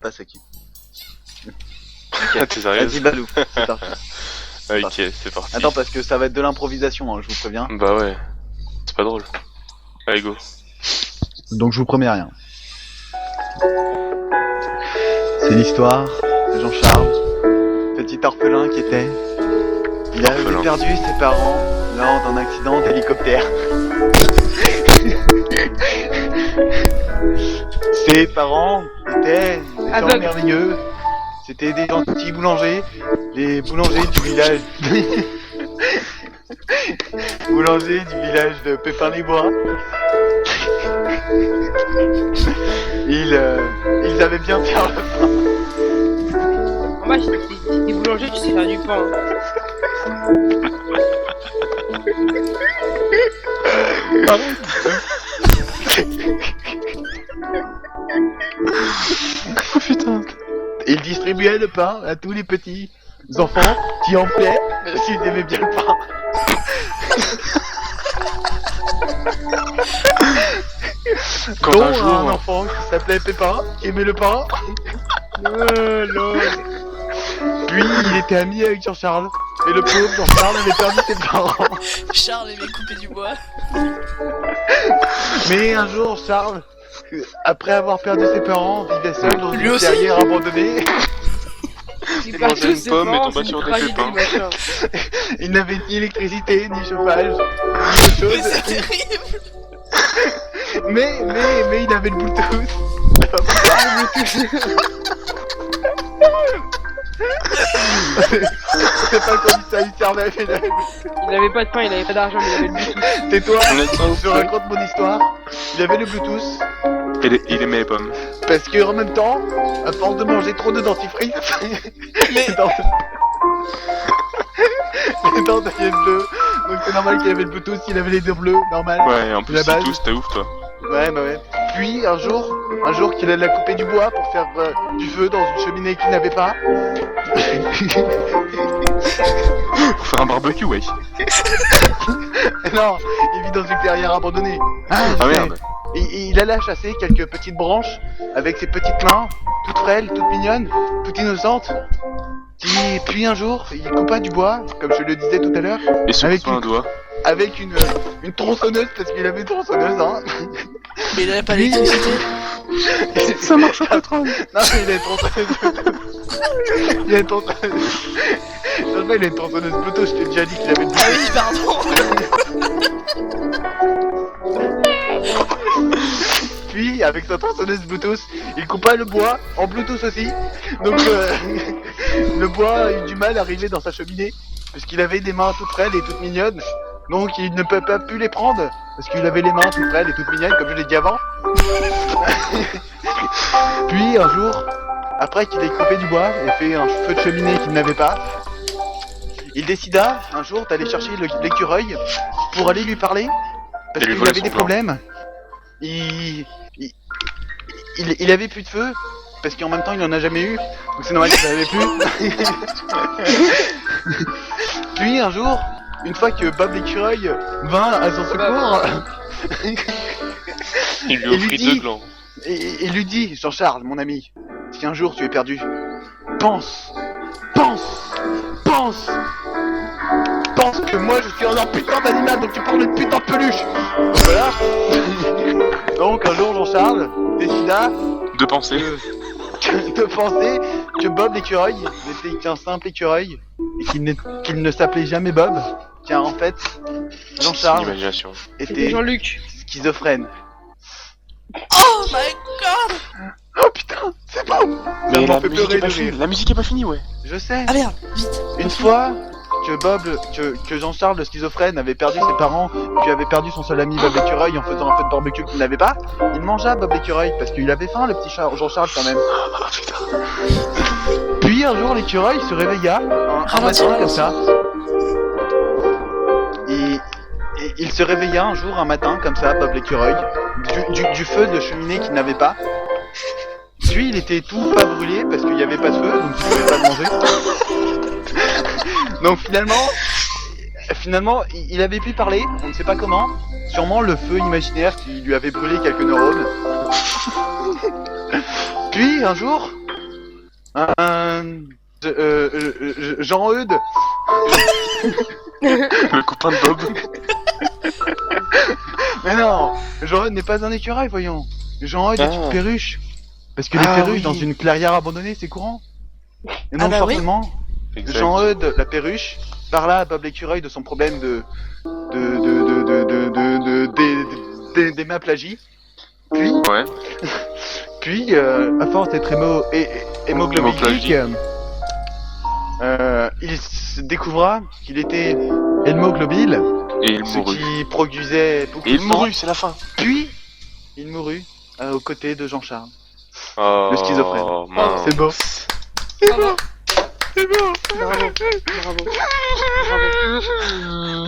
passe à qui? Ah, t'es sérieux? Vas-y Balou, c'est parti. Ok, c'est parti. Attends, parce que ça va être de l'improvisation, hein, je vous préviens. Bah ouais, c'est pas drôle. Allez, go. Donc je vous promets rien. C'est l'histoire de Jean-Charles, petit orphelin qui était. Il avait Orphelin. perdu ses parents lors d'un accident d'hélicoptère. Ses parents étaient des gens Aveugle. merveilleux. C'était des gentils boulangers, les boulangers du village. Boulangers du village de Pépin-les-Bois. Ils avaient bien faire le pain. Moi, si t'es boulanger, tu sais faire du pain. Oh putain. Ils distribuaient le pain à tous les petits enfants qui en voulaient, parce qu'ils aimaient bien le pain. Quand Dont un jour, un enfant qui s'appelait Pépin, qui aimait le pain. Puis il était ami avec Jean-Charles. Et le pauvre Jean-Charles avait perdu ses parents. Charles aimait couper du bois. Mais un jour, Charles, après avoir perdu ses parents, vivait seul dans Lui une aussi. carrière abandonnée. Il mangeait partout une ses pomme et parents, tomba c'est sur une des tragédie, pépins. machin. Il n'avait ni électricité, ni chauffage, ni Mais autre chose. c'est terrible. Mais il avait le Bluetooth. C'est pas comme ça, il servait, mais il avait le Bluetooth. Il avait pas de pain, il avait pas d'argent, mais il avait le Bluetooth. Tais-toi, Honnêtement, je raconte mon histoire. Il avait le Bluetooth, il aimait les pommes. parce que en même temps, à force de manger trop de dentifrice, Mais les dents deviennent bleues. Donc c'est normal qu'il avait le Bluetooth, il avait les deux bleus, normal. Ouais, en plus, La c'est base. tout, c'était ouf, toi. Ouais, bah ouais. Puis un jour qu'il allait couper du bois pour faire du feu dans une cheminée qu'il n'avait pas. Faut faire un barbecue, wesh. Non, il vit dans une clairière abandonnée. Ah je sais. merde. Et il allait chasser quelques petites branches avec ses petites mains, toutes frêles, toutes mignonnes, toutes innocentes. Et puis un jour, il coupa du bois, comme je le disais tout à l'heure, Et se Avec coupe un doigt. avec une tronçonneuse, parce qu'il avait une tronçonneuse, hein. Mais il avait pas Oui. d'électricité. Ça marche au pétrole. Non, mais il a une tronçonneuse. Il a une tronçonneuse. Non, mais il a une tronçonneuse Bluetooth, je t'ai déjà dit qu'il avait une Ah oui, pardon. Puis, avec sa tronçonneuse Bluetooth, il coupa le bois en Bluetooth aussi. Donc, le bois a eu du mal à arriver dans sa cheminée, puisqu'il avait des mains toutes frêles et toutes mignonnes. Donc, il ne peut pas plus les prendre, parce qu'il avait les mains toutes frêles et toutes mignonnes, comme je l'ai dit avant. Puis, un jour, après qu'il ait coupé du bois et fait un feu de cheminée qu'il n'avait pas, il décida un jour d'aller chercher l'écureuil pour aller lui parler, parce Et lui qu'il voler avait son des plan. problèmes. Il avait plus de feu, parce qu'en même temps il en a jamais eu, donc c'est normal qu'il en avait plus. Puis un jour, une fois que Bob l'écureuil vint à son secours, Il lui Et lui offrit dit- 2 glands. et lui dit, Jean-Charles, mon ami, si un jour tu es perdu, pense que moi je suis un putain d'animal, donc tu prends une putain de peluche. Donc voilà. Donc un jour Jean-Charles décida De penser. de penser que Bob l'écureuil n'était qu'un simple écureuil et qu'il ne s'appelait jamais Bob, car en fait C'est Jean-Charles l'imagination. C'était était Jean-Luc. schizophrène. Oh my god. Oh putain, c'est bon. Ça Mais m'en la fait musique pleurer est pas de finie. rire. La musique est pas finie, ouais. Je sais. Ah merde, vite. Une fois que Jean-Charles le schizophrène avait perdu ses parents, puis avait perdu son seul ami Bob l'écureuil en faisant un peu de barbecue qu'il n'avait pas, il mangea Bob l'écureuil parce qu'il avait faim, le petit Jean-Charles quand même. Oh putain. Puis un jour l'écureuil se réveilla un Ralentis, matin comme ralentis. ça. Et il se réveilla un jour, un matin comme ça, Bob l'écureuil, du feu de cheminée qu'il n'avait pas. Puis il était tout pas brûlé parce qu'il n'y avait pas de feu, donc il pouvait pas le manger. Donc finalement, il avait pu parler, on ne sait pas comment. Sûrement le feu imaginaire qui lui avait brûlé quelques neurones. Puis un jour, Jean-Eudes. Le copain de Bob. Mais non, Jean-Eudes n'est pas un écureuil, voyons. Jean-Eudes est une perruche. Parce que les Ah, perruches oui. dans une clairière abandonnée, c'est courant. Et donc bah oui. forcément, Exact. Jean-Eudes, la perruche, parla à Bob l'écureuil de son problème d'hémiplégie. Ouais. Puis, à force d'être hémoglobique, il se découvra qu'il était hémoglobile, Et il ce mourut. qui produisait beaucoup Et il de sang. mourut, c'est la fin. Puis, il mourut aux côtés de Jean-Charles. Oh, Le schizophrène. mince. C'est beau. Bravo. Bravo. Bravo. Bravo.